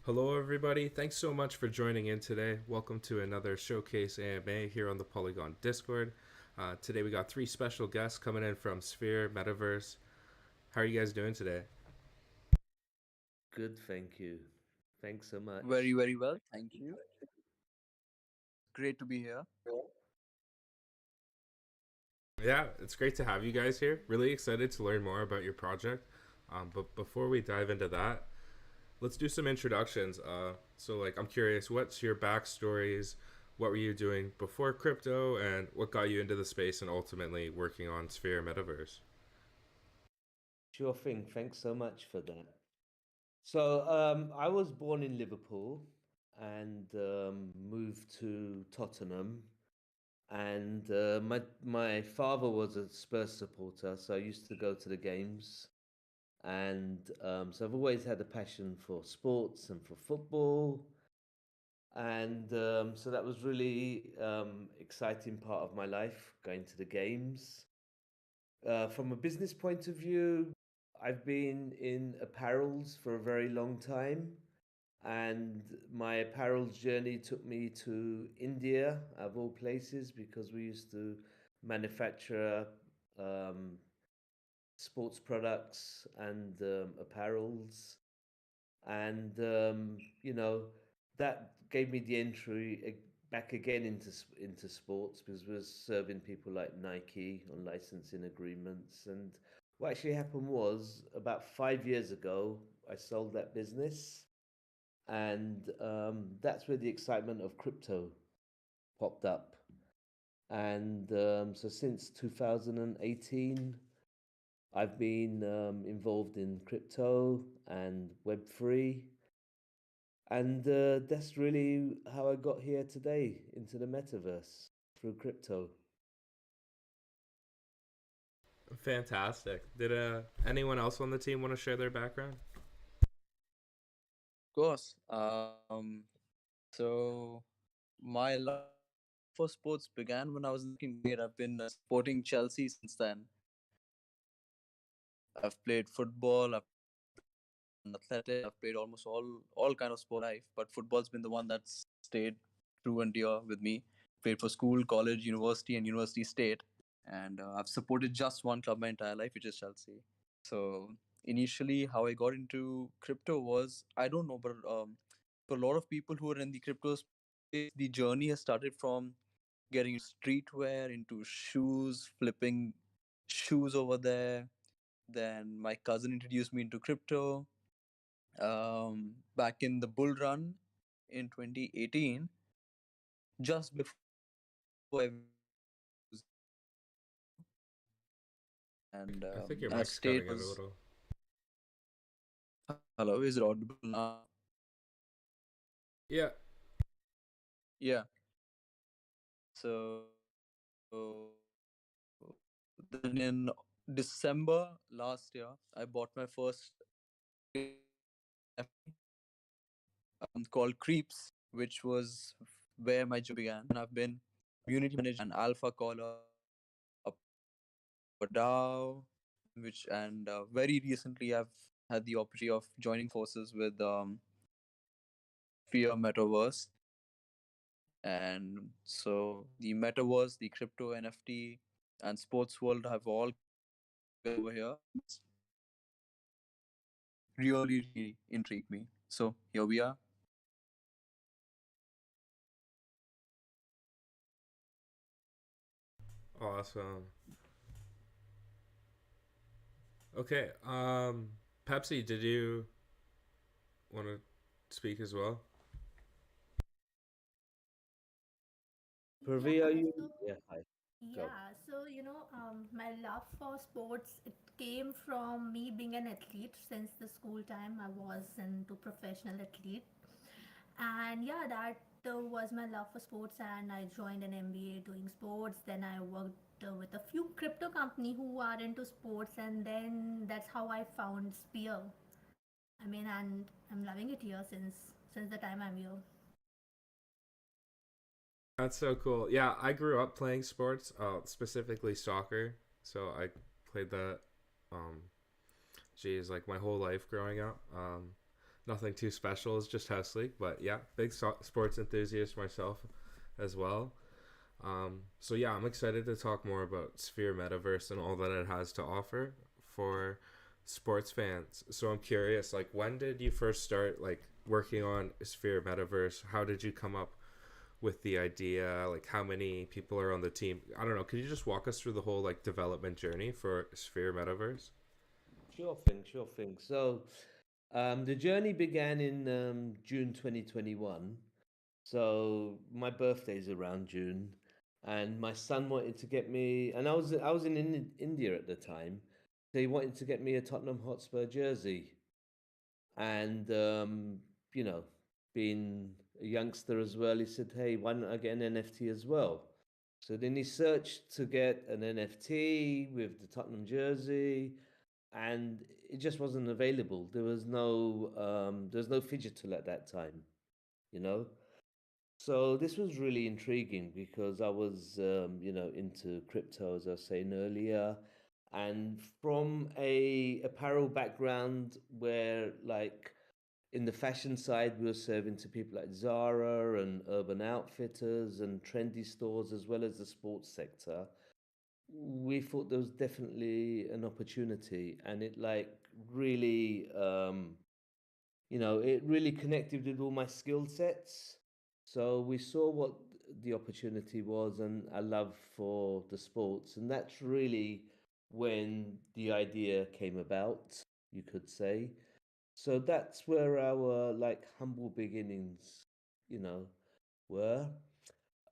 Hello, everybody. Thanks so much for joining in today. Welcome to another Showcase AMA here on the Polygon Discord. Today, we got three special guests coming in from Sphere Metaverse. How are you guys doing today? Good, thank you. Thanks so Very, much. very well. Thank you. Great to be here. Yeah, it's great to have you guys here. Really excited to learn more about your project. But before we dive into that, let's do some introductions. I'm curious, what's your backstories? What were you doing before crypto, and what got you into the space and ultimately working on Sphere Metaverse? Sure thing. Thanks so much for that. So, I was born in Liverpool and moved to Tottenham. And my father was a Spurs supporter, so I used to go to the games. And so I've always had a passion for sports and for football. And so that was really exciting part of my life, going to the games. From a business point of view, I've been in apparels for a very long time, and my apparels journey took me to India, of all places, because we used to manufacture um, sports products and apparels. And that gave me the entry back again into sports, because we was serving people like Nike on licensing agreements. And what actually happened was, about 5 years ago, I sold that business, and that's where the excitement of crypto popped up. And so since 2018, I've been involved in crypto and Web3. And that's really how I got here today, into the metaverse, through crypto. Fantastic. Did anyone else on the team want to share their background? Of course. So my love for sports began when I was in second grade. I've been supporting Chelsea since then. I've played football. I've been athletic. I've played almost all kind of sport life, but football's been the one that's stayed true and dear with me. Played for school, college, university, and university state, and I've supported just one club my entire life, which is Chelsea. So initially, how I got into crypto was, I don't know, but for a lot of people who are in the crypto space, the journey has started from getting streetwear into shoes, flipping shoes over there. Then my cousin introduced me into crypto. Back in the bull run in 2018, just before and I think your that mic's state cutting out a was, little. hello, is it audible now? Yeah. Yeah. So then in December last year, I bought my first NFT, called Creeps, which was where my journey began. And I've been community manager and alpha caller, a DAO, which and very recently I've had the opportunity of joining forces with Sphere Metaverse. And so the metaverse, the crypto NFT, and sports world have all over here. It's really intrigued me. So here we are. Awesome. Okay. Pepsi, did you want to speak as well? Pravi, are Yeah, you? so Yeah, hi. Go. my love for sports, it came from me being an athlete. Since the school time I was into professional athlete, and yeah, that was my love for sports, and I joined an MBA doing sports. Then I worked with a few crypto company who are into sports, and then that's how I found Spear. And I'm loving it here since the time I'm here. That's so cool. Yeah, I grew up playing sports, specifically soccer. So I played that, geez, like my whole life growing up. Nothing too special. It's just house league, but yeah, big sports enthusiast myself as well. So yeah, I'm excited to talk more about Sphere Metaverse and all that it has to offer for sports fans. So I'm curious, like, when did you first start like working on Sphere Metaverse? How did you come up with the idea? Like, how many people are on the team? I don't know. Could you just walk us through the whole like development journey for Sphere Metaverse? Sure thing, sure thing. So, the journey began in June 2021. So my birthday's around June, and my son wanted to get me, and I was in India at the time, so he wanted to get me a Tottenham Hotspur jersey, and you know, being a youngster as well, he said, "Hey, why don't I get an NFT as well?" So then he searched to get an NFT with the Tottenham jersey, and it just wasn't available. There was no digital at that time, you know. So this was really intriguing because I was, into crypto, as I was saying earlier, and from a apparel background where, like, in the fashion side, we were serving to people like Zara and Urban Outfitters and trendy stores, as well as the sports sector. We thought there was definitely an opportunity, and it like really, it really connected with all my skill sets. So we saw what the opportunity was and a love for the sports. And that's really when the idea came about, you could say. So that's where our like humble beginnings, you know, were.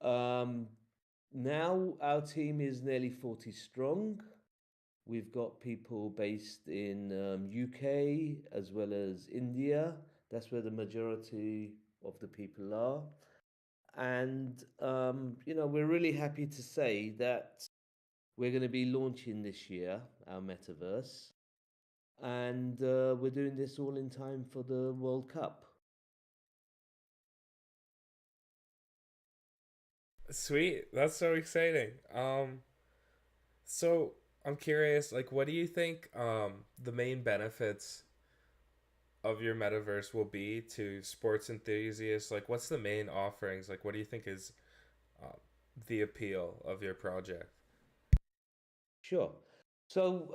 Um, Now our team is nearly 40 strong. We've got people based in UK as well as India. That's where the majority of the people are. And, we're really happy to say that we're going to be launching this year our metaverse. And we're doing this all in time for the World Cup. Sweet, that's so exciting. So I'm curious, like, what do you think the main benefits of your metaverse will be to sports enthusiasts? Like, what's the main offerings? Like, what do you think is um, the appeal of your project? Sure. So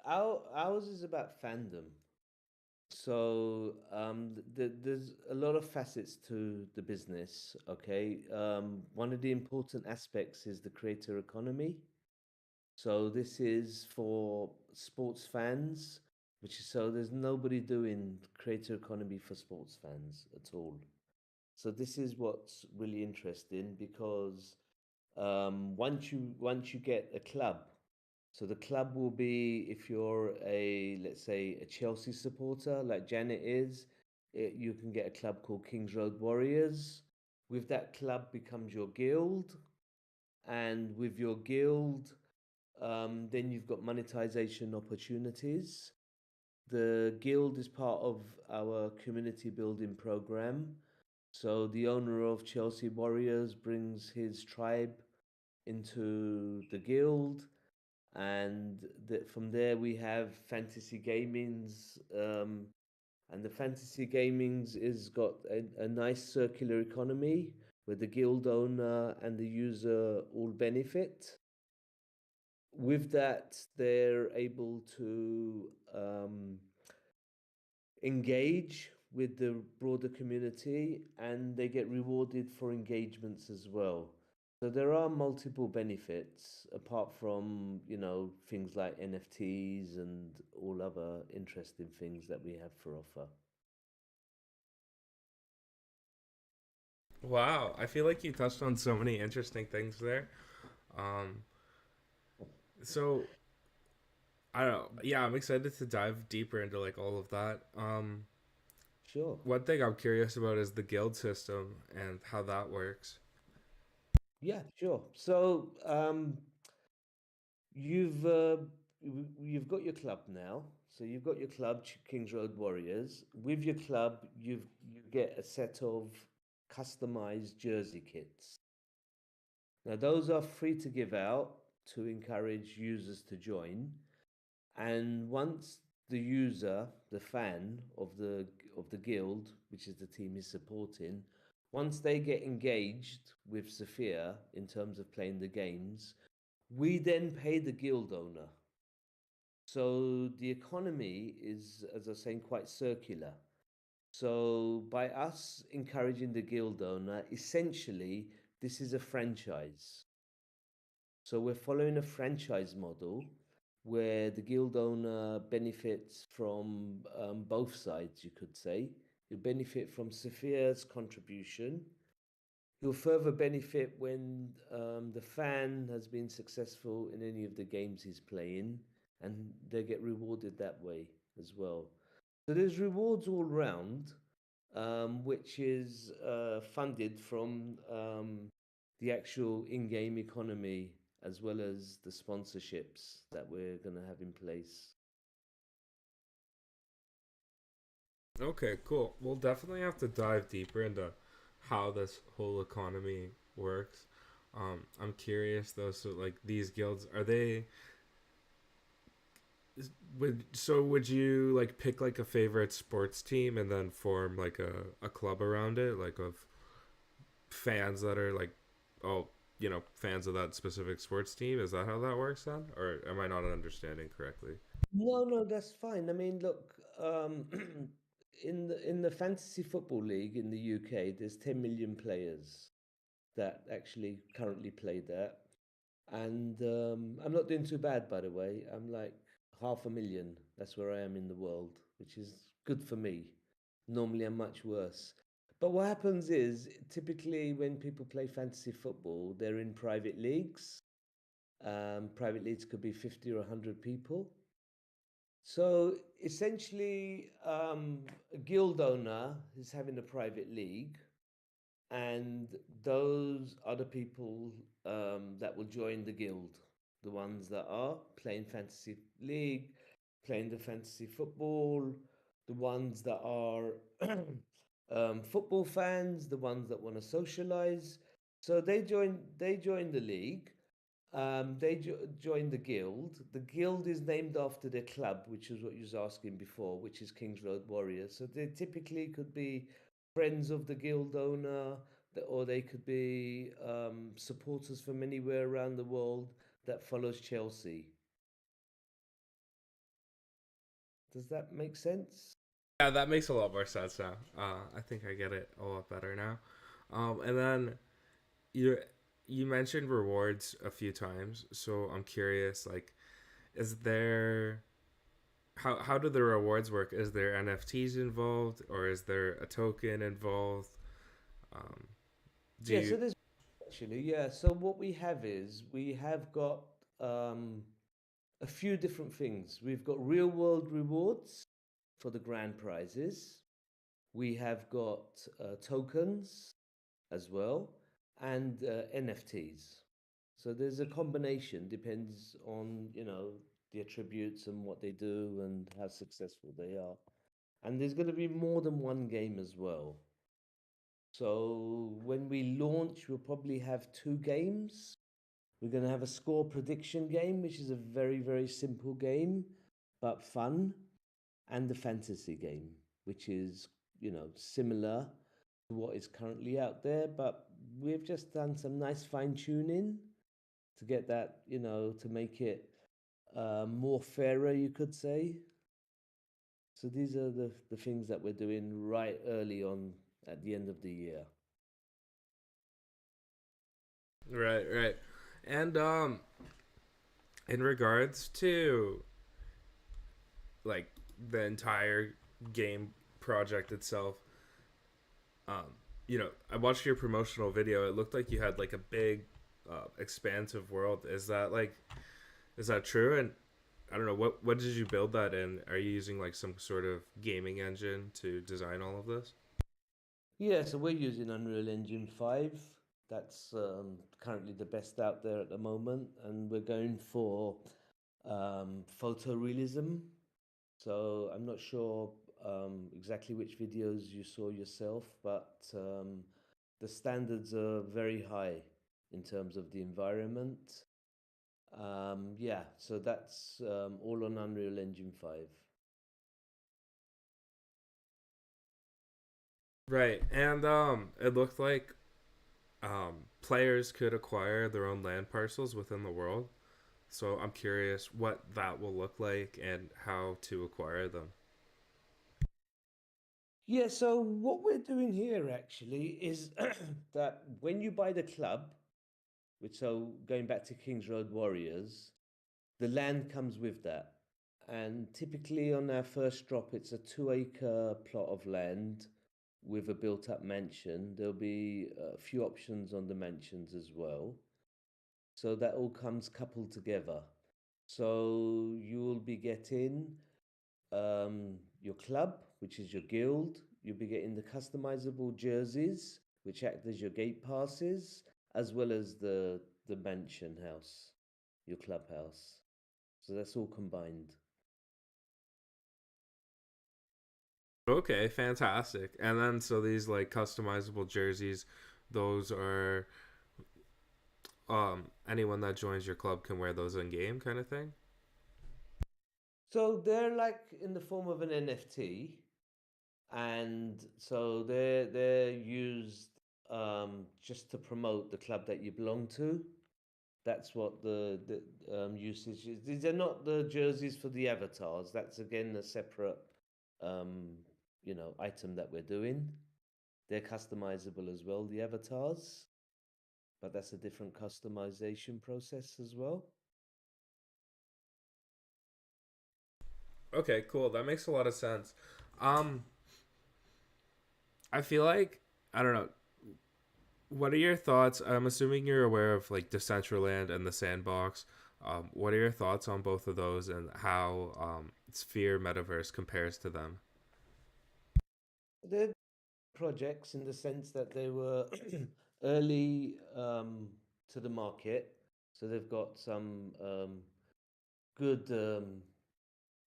ours is about fandom. So there's a lot of facets to the business. Okay, one of the important aspects is the creator economy. So this is for sports fans, which is so there's nobody doing creator economy for sports fans at all. So this is what's really interesting because once you get a club, so the club will be if you're a let's say a Chelsea supporter like Janet is, you can get a club called Kings Road Warriors. With that club becomes your guild, and with your guild, then you've got monetization opportunities. The guild is part of our community building program. So the owner of Chelsea Warriors brings his tribe into the guild, and from there we have fantasy gamings, and the fantasy gamings is got a nice circular economy where the guild owner and the user all benefit. With that, they're able to engage with the broader community, and they get rewarded for engagements as well. So there are multiple benefits apart from, things like NFTs and all other interesting things that we have for offer. Wow, I feel like you touched on so many interesting things there. Um, so I don't know. Yeah, I'm excited to dive deeper into like all of that. Sure. One thing I'm curious about is the guild system and how that works. Yeah, sure. So you've uh, you've got your club now. So you've got your club, Kings Road Warriors. With your club, you get a set of customized jersey kits. Now those are free to give out to encourage users to join. And once the user, the fan of the guild, which is the team he's supporting, once they get engaged with Sphere in terms of playing the games, we then pay the guild owner. So the economy is, as I was saying, quite circular. So by us encouraging the guild owner, essentially, this is a franchise. So we're following a franchise model where the guild owner benefits from both sides, you could say. You benefit from Sphere's contribution. You'll further benefit when the fan has been successful in any of the games he's playing, and they get rewarded that way as well. So there's rewards all round, which is funded from the actual in-game economy as well as the sponsorships that we're going to have in place. Okay, cool. We'll definitely have to dive deeper into how this whole economy works. I'm curious though. So, like, these guilds, are they? Would you like pick like a favorite sports team and then form like a club around it, like of fans that are like, oh, fans of that specific sports team? Is that how that works then, or am I not understanding correctly? No, that's fine. I mean, look, in the fantasy football league in the UK, there's 10 million players that actually currently play that, and I'm not doing too bad, by the way. I'm like 500,000. That's where I am in the world, which is good for me. Normally, I'm much worse. But what happens is, typically, when people play fantasy football, they're in private leagues. Private leagues could be 50 or 100 people. So essentially, a guild owner is having a private league, and those are the people that will join the guild. The ones that are playing fantasy league, playing the fantasy football, the ones that are football fans, the ones that want to socialize. So they join. They join the league. Join the guild. The guild is named after their club, which is what you was asking before, which is Kings Road Warriors. So they typically could be friends of the guild owner, or they could be supporters from anywhere around the world that follows Chelsea. Does that make sense? Yeah, that makes a lot more sense now. I think I get it a lot better now. And then you you mentioned rewards a few times, so I'm curious, like, is there how do the rewards work? Is there NFTs involved, or is there a token involved? Um, do Yeah, so you there's actually, yeah. So what we have is we have got a few different things. We've got real world rewards for the grand prizes. We have got tokens as well, and NFTs. So there's a combination, depends on, the attributes and what they do and how successful they are. And there's going to be more than one game as well. So when we launch, we'll probably have two games. We're going to have a score prediction game, which is a very, very simple game, but fun, and the fantasy game, which is, similar to what is currently out there, but we've just done some nice fine tuning to get that, to make it more fairer, you could say. So these are the things that we're doing right early on at the end of the year. right. And in regards to like the entire game project itself, um, I watched your promotional video. It looked like you had like a big, expansive world. Is that true? And I don't know, what did you build that in? Are you using like some sort of gaming engine to design all of this? Yeah, so we're using Unreal Engine 5. That's currently the best out there at the moment, and we're going for photorealism. So I'm not sure exactly which videos you saw yourself, but the standards are very high in terms of the environment. Yeah, so that's all on Unreal Engine 5. Right. And it looked like players could acquire their own land parcels within the world. So I'm curious what that will look like and how to acquire them. Yeah, so what we're doing here actually is that when you buy the club, which so going back to Kings Road Warriors, the land comes with that. And typically on our first drop, it's a 2 acre plot of land with a built up mansion. There'll be a few options on the mansions as well. So that all comes coupled together. So you will be getting your club, which is your guild. You'll be getting the customizable jerseys, which act as your gate passes, as well as the mansion house, your clubhouse. So that's all combined. Okay, fantastic. And then so these like customizable jerseys, those are anyone that joins your club can wear those in game kind of thing. So they're like in the form of an NFT, and so they're used just to promote the club that you belong to. That's what the usage is. These are not the jerseys for the avatars. That's again a separate um, item that we're doing. They're customizable as well, the avatars, but that's a different customization process as well. Okay, cool. That makes a lot of sense. Um I feel like I don't know. What are your thoughts? I'm assuming you're aware of like Decentraland and the Sandbox. What are your thoughts on both of those and how Sphere Metaverse compares to them? They're projects in the sense that they were early to the market, so they've got some good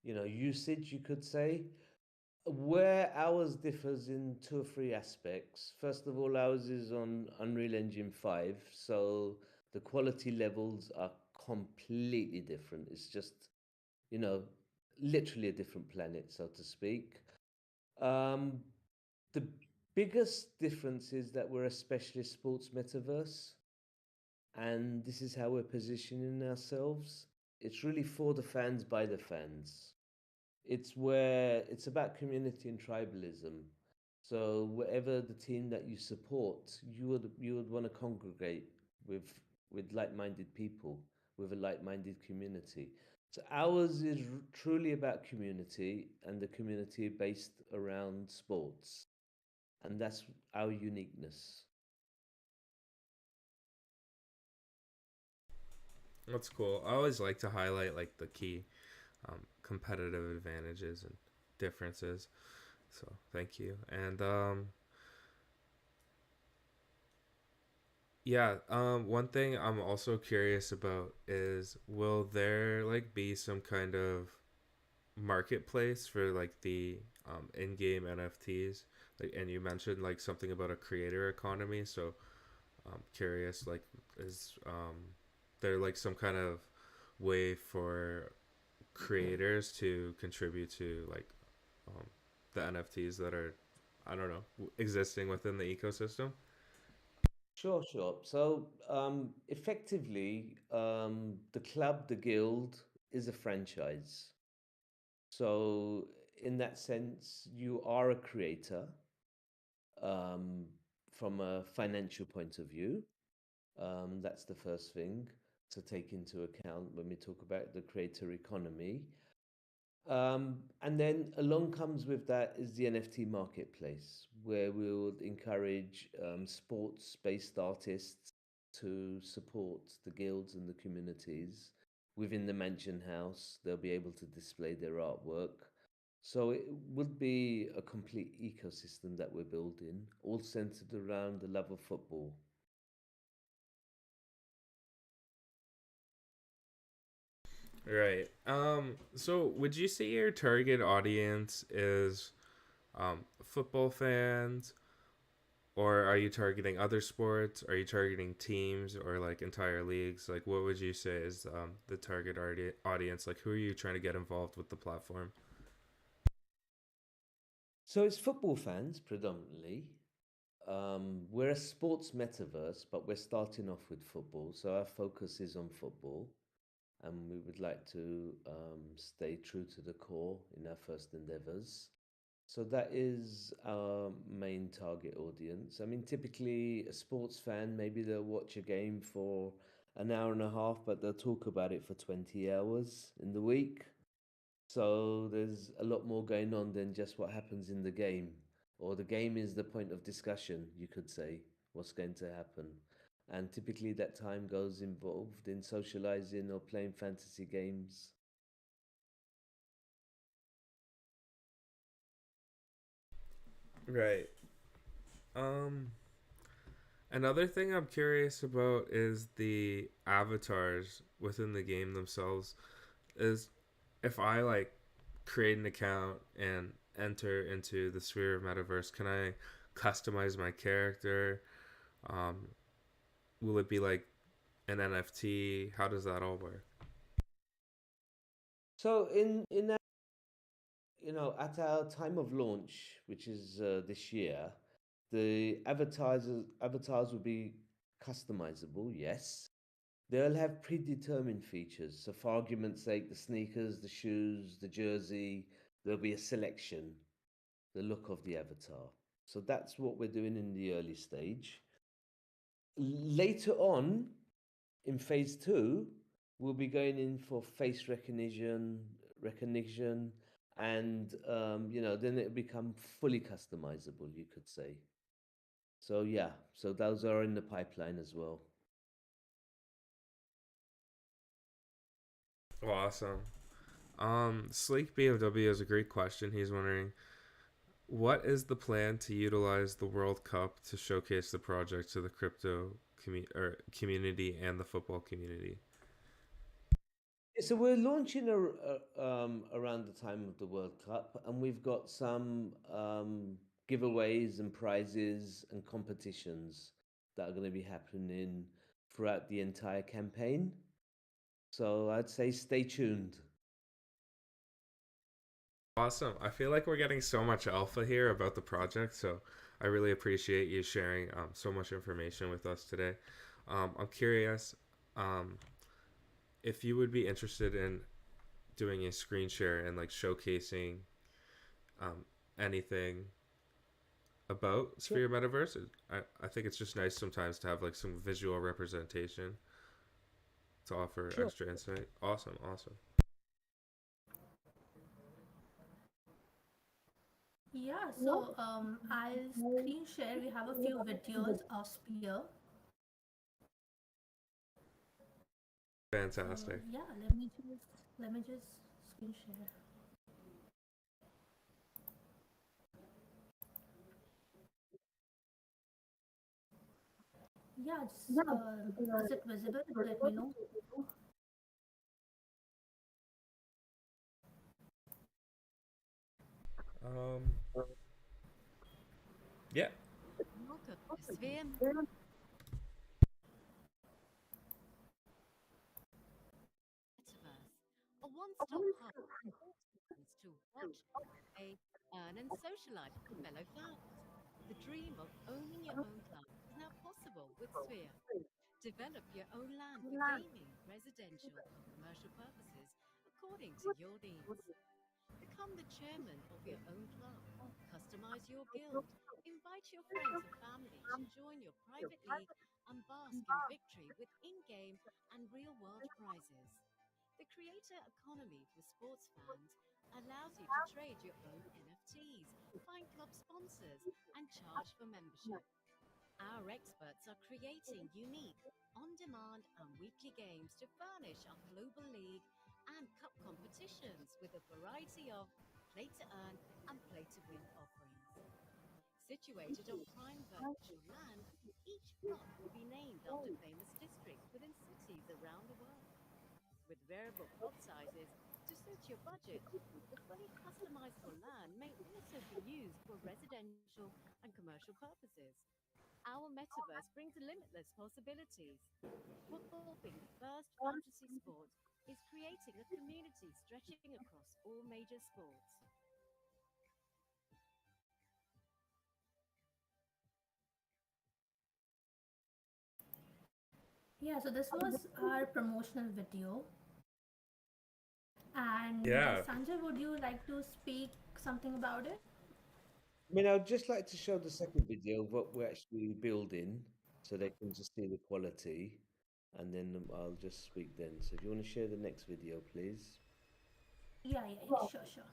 usage, you could say. Where ours differs in two or three aspects. First of all, ours is on Unreal Engine 5, so the quality levels are completely different. It's just, you know, literally a different planet, so to speak. Um, the biggest difference is that we're a specialist sports metaverse, and this is how we're positioning ourselves. It's really for the fans by the fans. It's about community and tribalism. So whatever the team that you support, you would want to congregate with with like-minded people, with a like-minded community. So ours is truly about community and the community based around sports, and that's our uniqueness. That's cool. I always like to highlight like the key competitive advantages and differences. So thank you. And yeah, one thing I'm also curious about is will there like be some kind of marketplace for like the in-game NFTs? Like, and you mentioned like something about a creator economy, so I'm curious like is there like some kind of way for creators to contribute to like um, the NFTs that are I don't know existing within the ecosystem? Sure, sure. So, effectively, the club, the guild, is a franchise. So, in that sense, you are a creator um, from a financial point of view. That's the first thing to take into account when we talk about the creator economy. And then along comes with that is the NFT marketplace, where we'll encourage sports-based artists to support the guilds and the communities within the Mansion House. They'll be able to display their artwork. So it would be a complete ecosystem that we're building, all centered around the love of football. Right. So would you say your target audience is football fans, or are you targeting other sports? Are you targeting teams or like entire leagues? Like, what would you say is the target audience? Like, who are you trying to get involved with the platform? So it's football fans predominantly. We're a sports metaverse, but we're starting off with football. So our focus is on football, and we would like to stay true to the core in our first endeavors. So that is our main target audience. I mean, typically a sports fan, maybe they'll watch a game for an hour and a half, but they'll talk about it for 20 hours in the week. So there's a lot more going on than just what happens in the game. Or the game is the point of discussion, you could say, what's going to happen. And typically that time goes involved in socializing or playing fantasy games. Right. Um, Another thing I'm curious about is the avatars within the game themselves. Is if I like create an account and enter into the Sphere Metaverse, can I customize my character? Um, will it be like an NFT? How does that all work? So in that, at our time of launch, which is this year, the avatars will be customizable, yes. They'll have predetermined features. So, for argument's sake, the sneakers, the shoes, the jersey, there'll be a selection, the look of the avatar. So, that's what we're doing in the early stage. Later on, in phase two, we'll be going in for face recognition, and then it'll become fully customizable, you could say. So, yeah, so those are in the pipeline as well. Awesome. Sleek BFW has a great question. He's wondering, what is the plan to utilize the World Cup to showcase the project to the crypto community and the football community? So we're launching around the time of the World Cup, and we've got some giveaways and prizes and competitions that are going to be happening throughout the entire campaign. So I'd say stay tuned. Awesome. I feel like we're getting so much alpha here about the project, so I really appreciate you sharing so much information with us today. I'm curious if you would be interested in doing a screen share and like showcasing anything about Sphere Metaverse. I think it's just nice sometimes to have like some visual representation to offer Sure. extra insight. Awesome. Yeah, so I'll screen share. We have a few videos of Sphere. So Fantastic. yeah, let me just screen share. Yeah, is it visible? Let me know. Um, yeah. Welcome to Sphere Metaverse, a one-stop hub for fans to watch, play, earn, and socialize with fellow fans. The dream of owning your own club is now possible with Sphere. Develop your own land for gaming, residential, or commercial purposes according to your needs. Become the chairman of your own club. Customize your guild. Invite your friends and family to join your private league and bask in victory with in-game and real-world prizes. The creator economy for sports fans allows you to trade your own NFTs, find club sponsors, and charge for membership. Our experts are creating unique, on-demand and weekly games to furnish our global league and cup competitions with a variety of play-to-earn and play-to-win offerings. Situated on prime virtual land, each plot will be named after famous districts within cities around the world. With variable plot sizes to suit your budget, the fully customizable land may also be used for residential and commercial purposes. Our metaverse brings limitless possibilities. Football, being the first fantasy sport, is creating a community stretching across all major sports. Yeah, so this was our promotional video. And Yeah. Sanjay, would you like to speak something about it? I mean, I'd just like to show the second video of what we're actually building so they can just see the quality, and then I'll just speak then. So if you want to share the next video, please. Yeah, sure, sure.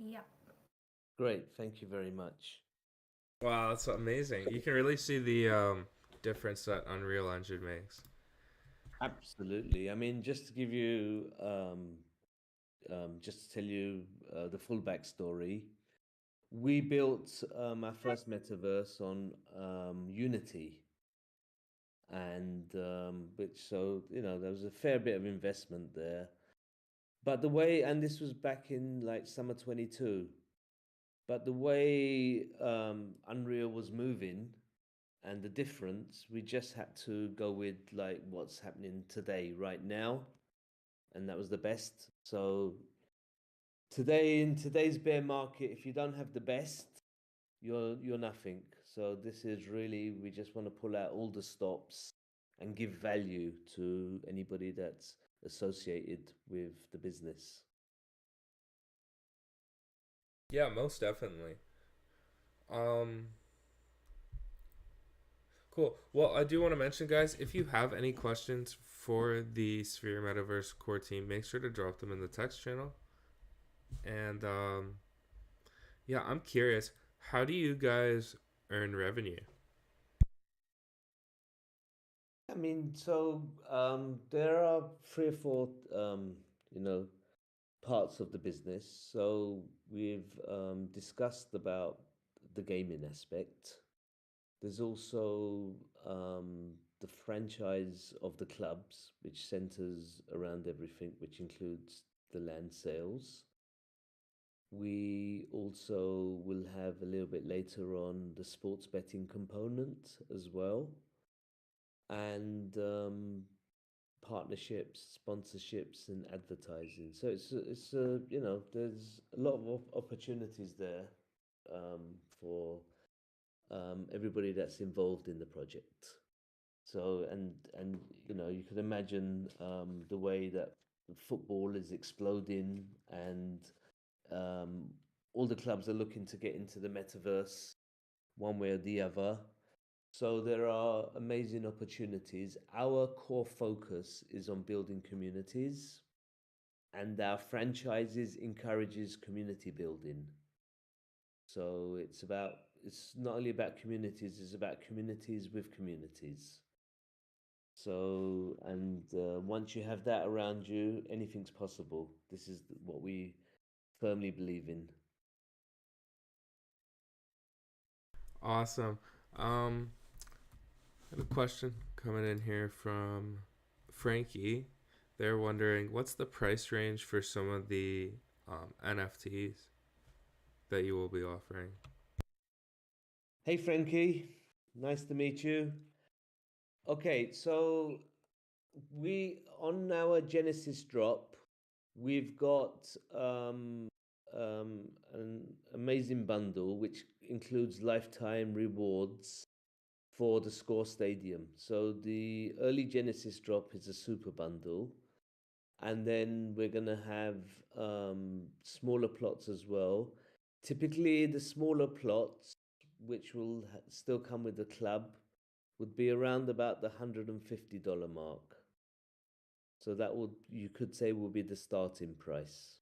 Yeah. Great, thank you very much. Wow, that's amazing. You can really see the difference that Unreal Engine makes. Absolutely. I mean, just to give you, just to tell you the full backstory, we built our first metaverse on Unity, and which so there was a fair bit of investment there. But the way, and this was back in like summer 22, but the way Unreal was moving and the difference, we just had to go with like what's happening today, right now, and that was the best. So today, in today's bear market, if you don't have the best, you're nothing. So this is really, we just want to pull out all the stops and give value to anybody that's associated with the business. Yeah, most definitely. Um, cool. Well, I do want to mention, guys, if you have any questions for the Sphere Metaverse core team, make sure to drop them in the text channel. And yeah, I'm curious, how do you guys earn revenue? I mean, so there are three or four, you know, parts of the business. So we've discussed about the gaming aspect. There's also the franchise of the clubs, which centers around everything, which includes the land sales. We also will have a little bit later on the sports betting component as well, and partnerships, sponsorships, and advertising. So it's there's a lot of opportunities there for everybody that's involved in the project. So and you can imagine the way that football is exploding, and um, all the clubs are looking to get into the metaverse one way or the other. So there are amazing opportunities. Our core focus is on building communities, and our franchises encourages community building. So it's not only about communities, it's about communities with communities. So, and once you have that around you, anything's possible. This is what we firmly believe in. Awesome. I have a question coming in here from Frankie. They're wondering what's the price range for some of the NFTs that you will be offering. Hey, Frankie, nice to meet you. Okay, so we on our Genesis drop, we've got an amazing bundle which includes lifetime rewards for the Score Stadium. So the early Genesis drop is a super bundle, and then we're going to have smaller plots as well. Typically, the smaller plots, which will still come with the club, would be around about the $150 mark. So that would, you could say, will be the starting price.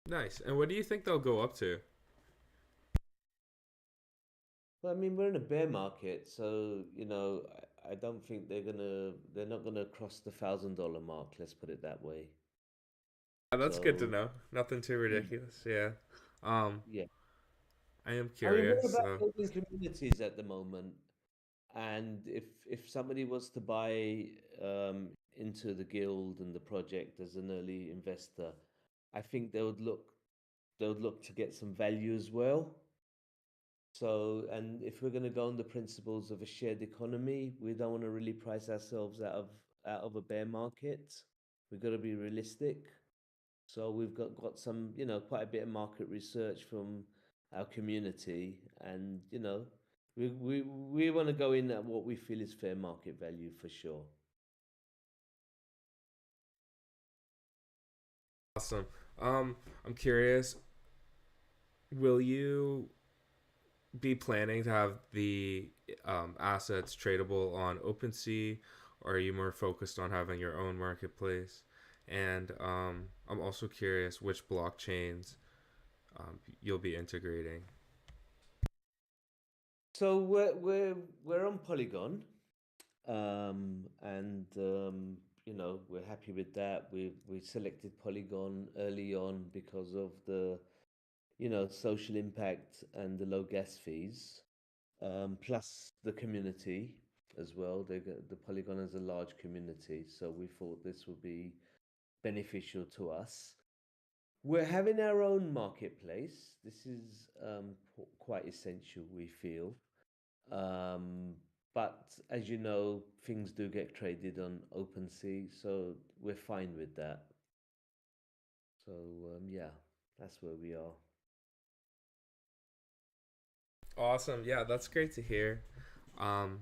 Nice. And what do you think they'll go up to? Well, I mean, we're in a bear market, so I don't think they're not gonna cross the $1,000 mark. Let's put it that way. That's good to So know. Nothing too ridiculous. Yeah. yeah, I am I mean, we're curious. about building communities at the moment, and if somebody was to buy into the guild and the project as an early investor, I think they would look to get some value as well. So, and if we're going to go on the principles of a shared economy, we don't want to really price ourselves out of a bear market. We've got to be realistic. So we've got some, quite a bit of market research from our community, and we want to go in at what we feel is fair market value for sure. Awesome. I'm curious. Will you be planning to have the assets tradable on OpenSea, or are you more focused on having your own marketplace? And I'm also curious which blockchains you'll be integrating. So we're on Polygon, and we're happy with that. We selected Polygon early on because of the social impact and the low gas fees, plus the community as well. The Polygon has a large community, so we thought this would be beneficial to us. We're having our own marketplace. This is quite essential, we feel. Um, but as you know, things do get traded on OpenSea, so we're fine with that. So yeah, that's where we are. Awesome. Yeah, that's great to hear. Um,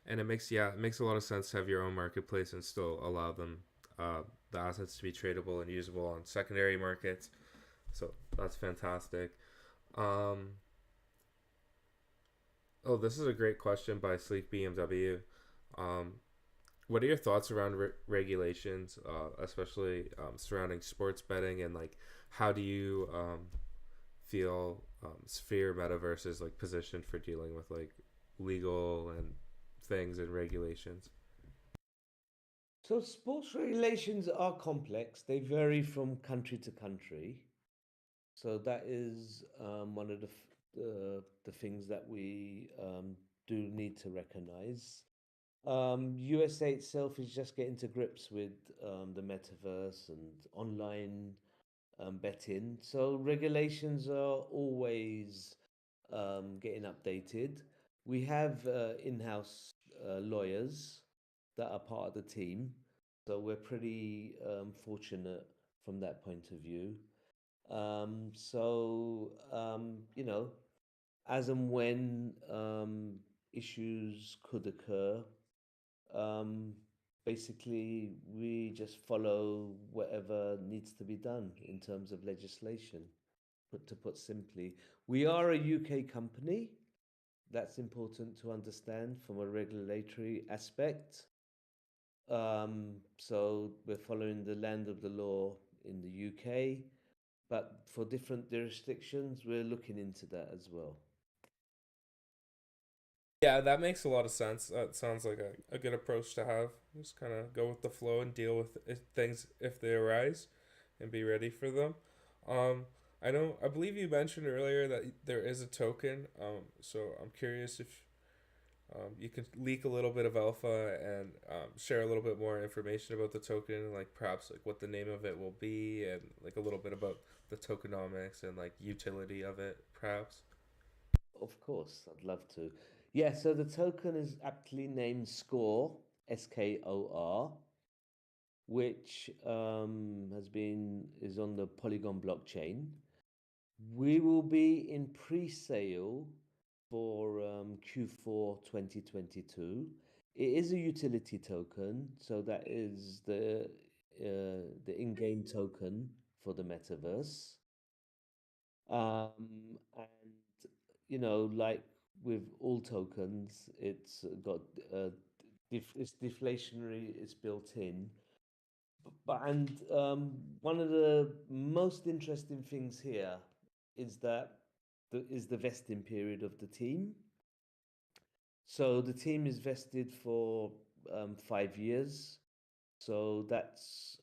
and it makes a lot of sense to have your own marketplace and still allow them the assets to be tradable and usable on secondary markets. So that's fantastic. Um, oh, this is a great question by Sleek BMW. Um, what are your thoughts around regulations, especially surrounding sports betting, and like how do you feel Sphere Metaverse is like positioned for dealing with like legal and things and regulations? So sports regulations are complex. They vary from country to country. So that is one of the things that we do need to recognize. USA itself is just getting to grips with the metaverse and online betting. So regulations are always getting updated. We have in-house lawyers that are part of the team, so we're pretty fortunate from that point of view. So as and when issues could occur, um, basically we just follow whatever needs to be done in terms of legislation. To put simply, we are a UK company. That's important to understand from a regulatory aspect. So we're following the land of the law in the UK, but for different jurisdictions, we're looking into that as well. Yeah, that makes a lot of sense. That sounds like a good approach to have. Just kind of go with the flow and deal with things if they arise and be ready for them. Um, I believe you mentioned earlier that there is a token. So I'm curious if you could leak a little bit of alpha and share a little bit more information about the token, like perhaps like what the name of it will be, and like a little bit about the tokenomics and like utility of it, perhaps. Of course, I'd love to. Yeah, so the token is aptly named Score, SKOR. which is on the Polygon blockchain. We will be in pre-sale for Q4 2022. It is a utility token, so that is the in-game token for the metaverse. And like with all tokens, it's got it's deflationary, it's built in. One of the most interesting things here is that the vesting period of the team. So the team is vested for 5 years. So that's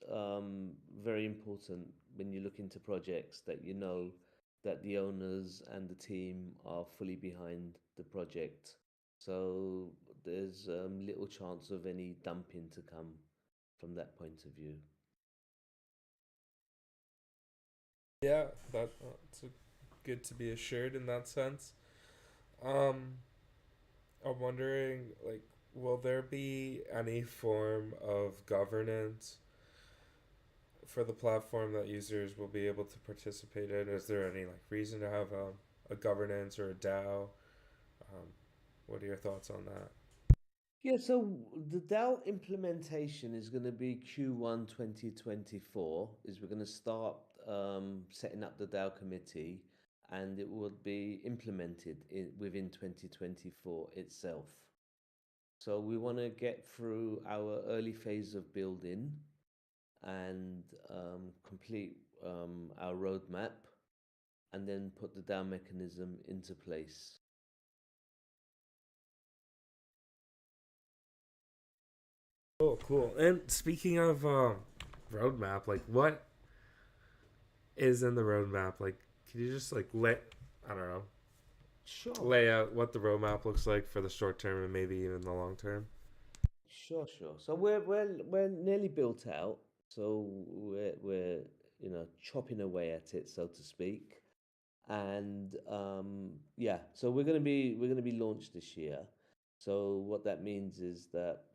very important when you look into projects, that you know that the owners and the team are fully behind the project. So there's little chance of any dumping to come from that point of view. Yeah, that's good to be assured in that sense. Um, I'm wondering, like, will there be any form of governance for the platform that users will be able to participate in? Is there any like reason to have a governance or a DAO? Um, what are your thoughts on that? Yeah, so the DAO implementation is going to be Q1 2024. We're going to start setting up the DAO committee, and it will be implemented within 2024 itself. So we want to get through our early phase of building and complete our roadmap, and then put the DAO mechanism into place. Cool. And speaking of roadmap, like what is in the roadmap? Like, can you just like I don't know, Sure. lay out what the roadmap looks like for the short term and maybe even the long term? Sure. So we're nearly built out. So we're chopping away at it, so to speak. And yeah, so we're gonna be launched this year. So what that means is that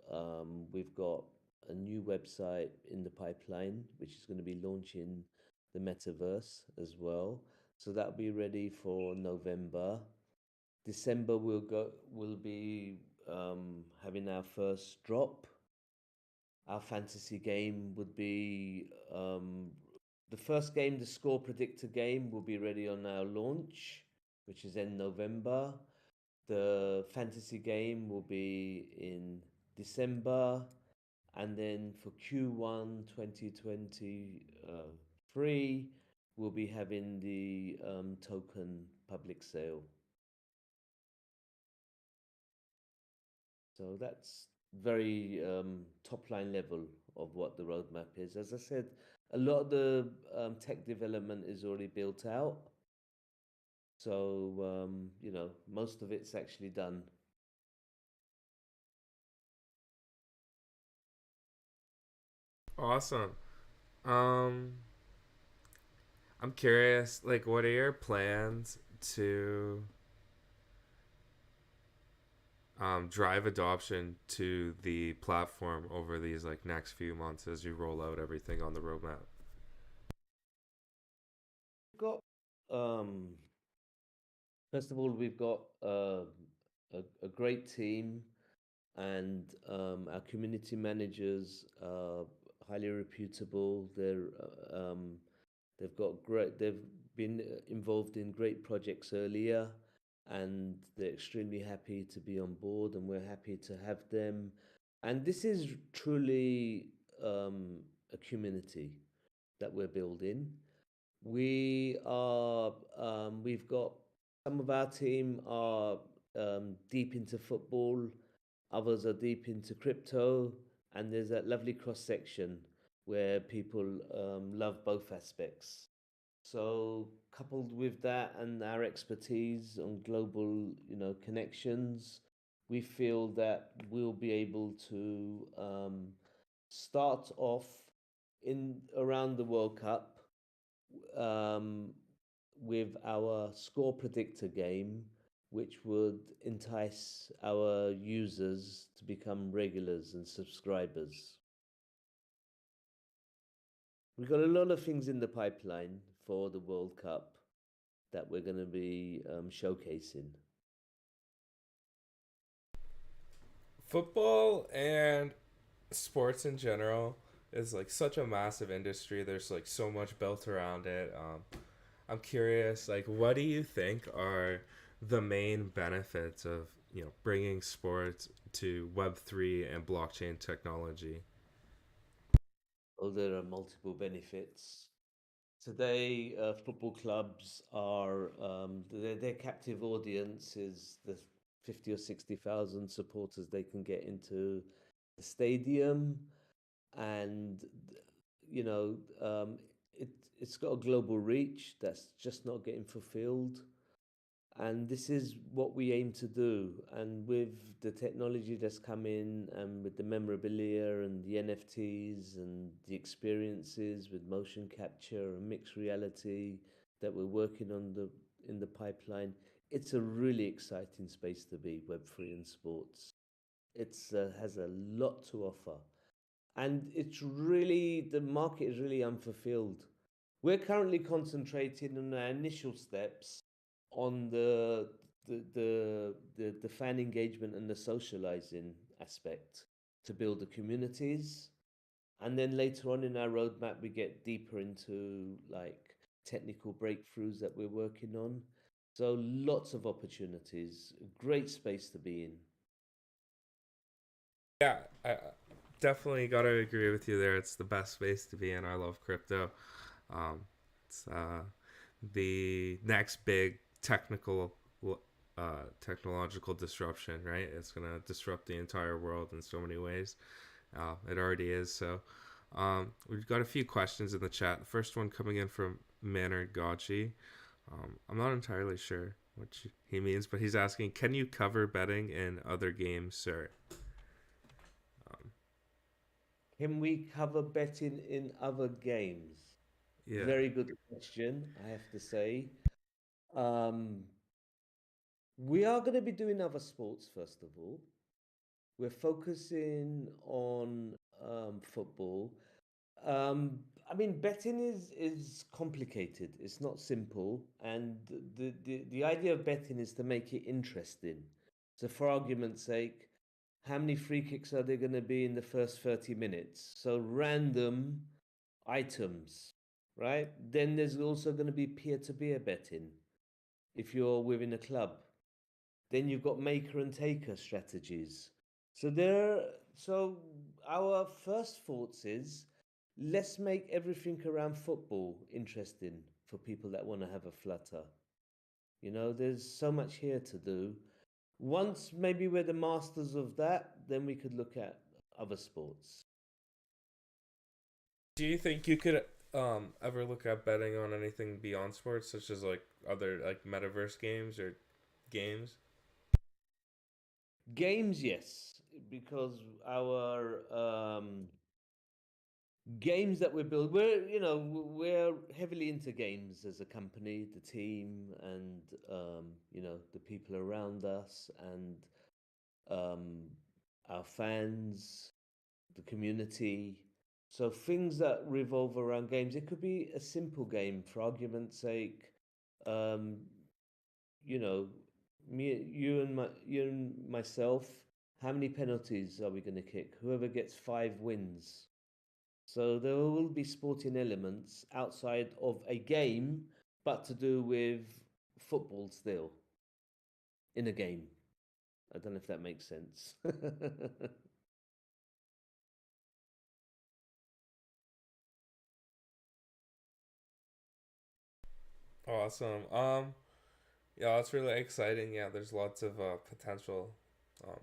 we've got a new website in the pipeline, which is going to be launching the metaverse as well. So that'll be ready for November. December we'll be having our first drop. Our fantasy game would be the first game, the score predictor game, will be ready on our launch, which is in November. The fantasy game will be in December. And then for Q1 2023, we'll be having the token public sale. So that's very top line level of what the roadmap is. As I said, a lot of the tech development is already built out. So, most of it's actually done. Awesome. Um, I'm curious, like, what are your plans to drive adoption to the platform over these like next few months as you roll out everything on the roadmap? We've got, first of all, we've got a great team, and our community managers are highly reputable. They've been involved in great projects earlier, and they're extremely happy to be on board, and we're happy to have them. And this is truly a community that we're building. We've got some of our team are deep into football, others are deep into crypto, and there's that lovely cross section where people love both aspects. So coupled with that and our expertise on global, connections, we feel that we'll be able to start off in around the World Cup um, with our score predictor game, which would entice our users to become regulars and subscribers. We've got a lot of things in the pipeline for the World Cup that we're going to be showcasing. Football and sports in general is like such a massive industry. There's like so much built around it. I'm curious, like, what do you think are the main benefits of bringing sports to Web3 and blockchain technology? Oh, there are multiple benefits. Today, football clubs are their captive audience is the 50 or 60,000 supporters they can get into the stadium, and you know it it's got a global reach that's just not getting fulfilled. And this is what we aim to do. And with the technology that's come in, and with the memorabilia and the NFTs and the experiences with motion capture and mixed reality that we're working on in the pipeline, it's a really exciting space to be, Web3 and sports. It's has a lot to offer, and it's really, the market is really unfulfilled. We're currently concentrating on our initial steps on the fan engagement and the socializing aspect to build the communities, and then later on in our roadmap we get deeper into like technical breakthroughs that we're working on. So lots of opportunities, great space to be in. Yeah, I definitely got to agree with you there. It's the best space to be in. I love crypto. Um, it's the next big technological disruption, right? It's gonna disrupt the entire world in so many ways. It already is. So, we've got a few questions in the chat. The first one coming in from Manor Gauchi. I'm not entirely sure what he means, but he's asking, "Can you cover betting in other games, sir?" Can we cover betting in other games? Yeah. Very good question, I have to say. We are going to be doing other sports, first of all. We're focusing on football. I mean, betting is complicated. It's not simple, and the idea of betting is to make it interesting. So, for argument's sake, how many free kicks are there going to be in the first 30 minutes? So, random items, right? Then there's also going to be peer-to-peer betting if you're within a club. Then you've got maker and taker strategies. So our first thoughts is, let's make everything around football interesting for people that want to have a flutter. There's so much here to do. Once maybe we're the masters of that, then we could look at other sports. Do you think you could ever look at betting on anything beyond sports, such as like other like metaverse games or games? Games, yes, because our games that we build, we're heavily into games as a company, the team, and the people around us, and our fans, the community. So things that revolve around games. It could be a simple game, for argument's sake. Um, you know, you and myself. How many penalties are we going to kick? Whoever gets 5 wins. So there will be sporting elements outside of a game, but to do with football still in a game. I don't know if that makes sense. Awesome. Yeah, that's really exciting. Yeah, there's lots of potential um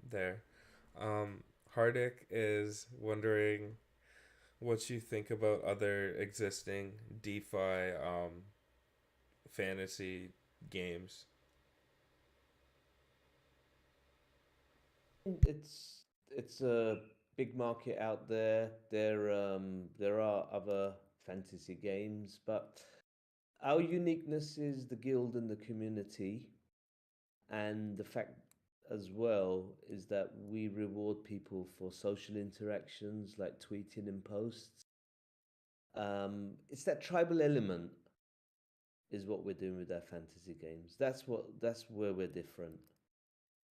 there. Hardik is wondering what you think about other existing DeFi fantasy games. It's a big market out there. There are other fantasy games, but our uniqueness is the guild and the community, and the fact as well is that we reward people for social interactions like tweeting and posts. It's that tribal element is what we're doing with our fantasy games. That's where we're different.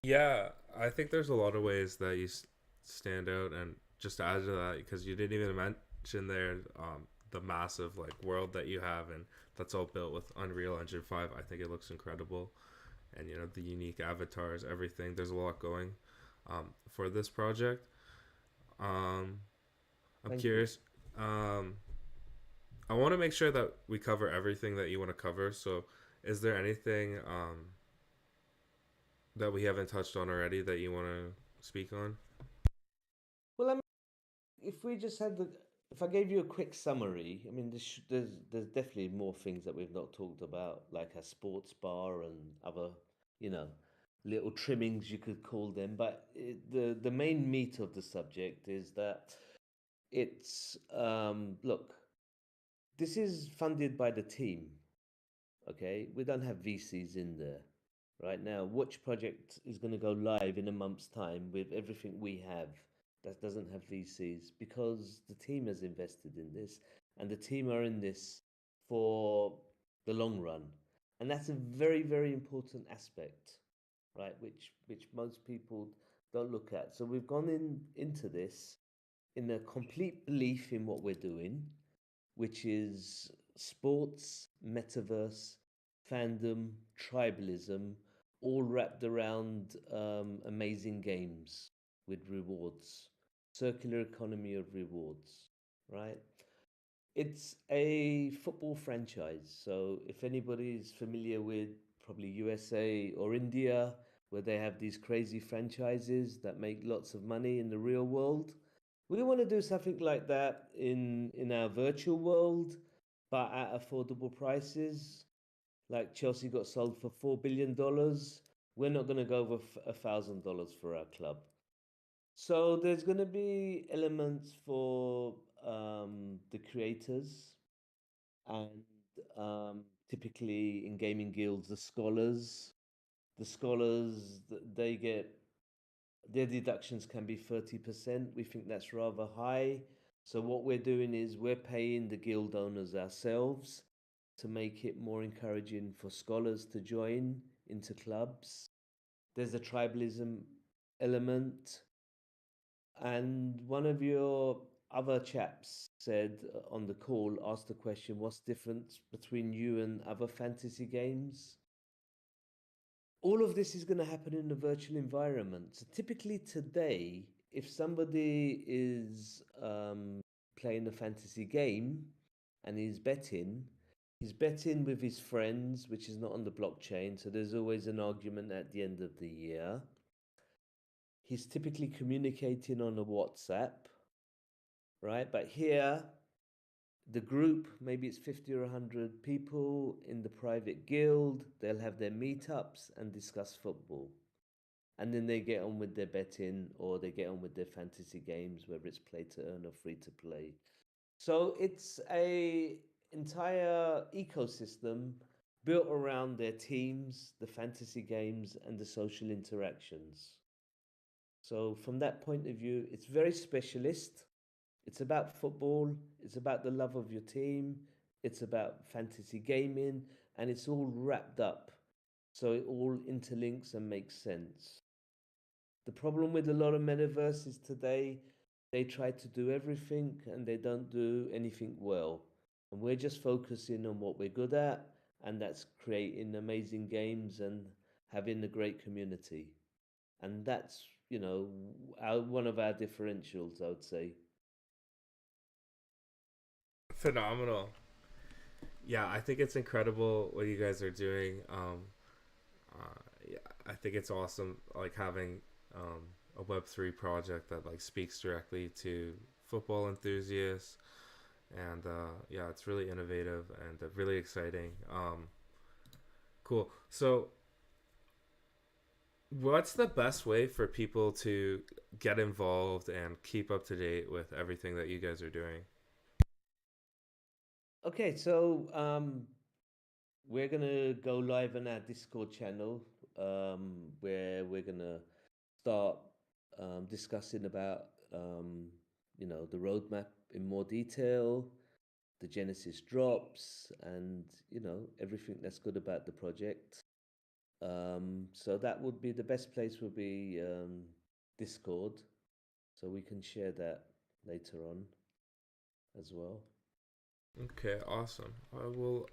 Yeah, I think there's a lot of ways that you stand out, and just to add to that, because you didn't even mention there the massive like world that you have, and that's all built with Unreal Engine 5. I think it looks incredible, and you know the unique avatars, everything. There's a lot going for this project. Um, I'm Thank you. curious. I want to make sure that we cover everything that you want to cover. So, is there anything that we haven't touched on already that you want to speak on? Well, I mean, if we just had if I gave you a quick summary, I mean, there's definitely more things that we've not talked about, like a sports bar and other, you know, little trimmings you could call them. But the main meat of the subject is that it's look, this is funded by the team. Okay, we don't have VCs in there right now. Watch Project is going to go live in a month's time with everything we have that doesn't have VCs because the team has invested in this and the team are in this for the long run. And that's a very, very important aspect, right? Which most people don't look at. So we've gone into this in a complete belief in what we're doing, which is sports, metaverse, fandom, tribalism, all wrapped around amazing games with rewards, circular economy of rewards, right? It's a football franchise. So if anybody's familiar with probably USA or India, where they have these crazy franchises that make lots of money in the real world, we want to do something like that in our virtual world, but at affordable prices. Like Chelsea got sold for $4 billion. We're not going to go over $1,000 for our club. So there's going to be elements for the creators and typically in gaming guilds, the scholars. The scholars, they get their deductions can be 30%. We think that's rather high. So what we're doing is we're paying the guild owners ourselves to make it more encouraging for scholars to join into clubs. There's a tribalism element. And one of your other chaps said on the call, asked the question, what's the difference between you and other fantasy games? All of this is going to happen in a virtual environment. So typically today, if somebody is playing a fantasy game and he's betting with his friends, which is not on the blockchain. So there's always an argument at the end of the year. He's typically communicating on a WhatsApp, right? But here, the group, maybe it's 50 or 100 people in the private guild, they'll have their meetups and discuss football. And then they get on with their betting or they get on with their fantasy games, whether it's play to earn or free to play. So it's a entire ecosystem built around their teams, the fantasy games, and the social interactions. So from that point of view, it's very specialist. It's about football, it's about the love of your team, it's about fantasy gaming, and it's all wrapped up. So it all interlinks and makes sense. The problem with a lot of metaverses today, they try to do everything and they don't do anything well. And we're just focusing on what we're good at, and that's creating amazing games and having a great community. And that's, one of our differentials, I would say. Phenomenal. Yeah, I think it's incredible what you guys are doing. Yeah, I think it's awesome, like having a Web3 project that like speaks directly to football enthusiasts, and yeah, it's really innovative and really exciting. Cool. So, what's the best way for people to get involved and keep up to date with everything that you guys are doing? Okay, so we're gonna go live on our Discord channel, where we're gonna start discussing about the roadmap in more detail. the Genesis drops, and everything that's good about the project. So that would be the best place would be Discord, so we can share that later on as well. Okay, awesome. I will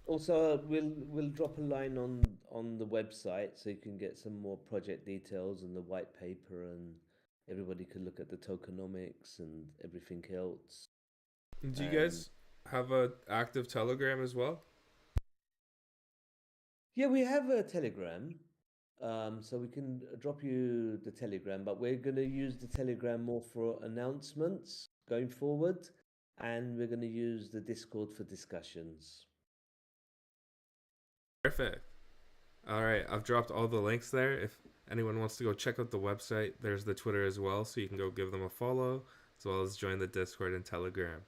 Also, we'll drop a line on the website so you can get some more project details and the white paper, and everybody can look at the tokenomics and everything else. do you guys have a active Telegram as well? Yeah, we have a Telegram, so we can drop you the Telegram, but we're going to use the Telegram more for announcements going forward, and we're going to use the Discord for discussions. Perfect. All right, I've dropped all the links there. If anyone wants to go check out the website, there's the Twitter as well, so you can go give them a follow, as well as join the Discord and Telegram.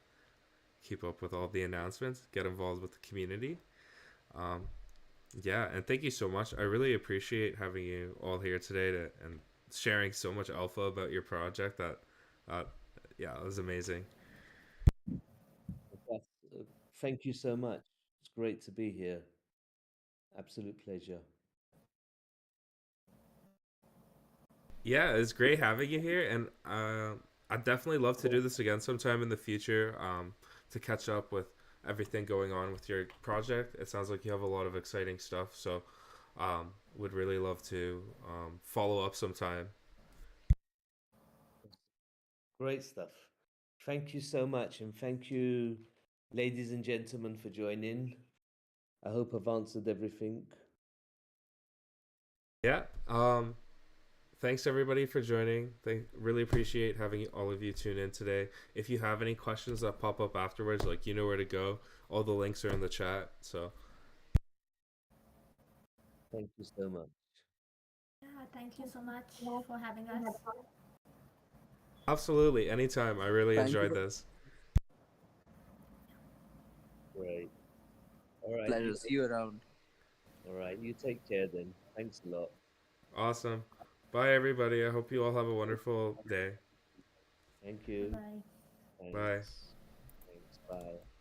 Keep up with all the announcements, get involved with the community. Yeah, and thank you so much. I really appreciate having you all here today and sharing so much alpha about your project. Yeah, it was amazing. Thank you so much. It's great to be here. Absolute pleasure. Yeah, it's great having you here, and I'd definitely love to do this again sometime in the future, to catch up with everything going on with your project. It sounds like you have a lot of exciting stuff, so would really love to follow up sometime. Great stuff. Thank you so much, and thank you, ladies and gentlemen, for joining. I hope I've answered everything. Yeah. Thanks everybody for joining. Really appreciate having all of you tune in today. If you have any questions that pop up afterwards, like, you know where to go. All the links are in the chat. So thank you so much. Yeah, thank you so much for having us. absolutely, anytime. I really Thank enjoyed you. this. Great. All right. Pleasure. See you around. All right. You take care then. Thanks a lot. Awesome. Bye everybody. I hope you all have a wonderful day. Thank you. Bye. Thanks. Bye. Thanks. Bye.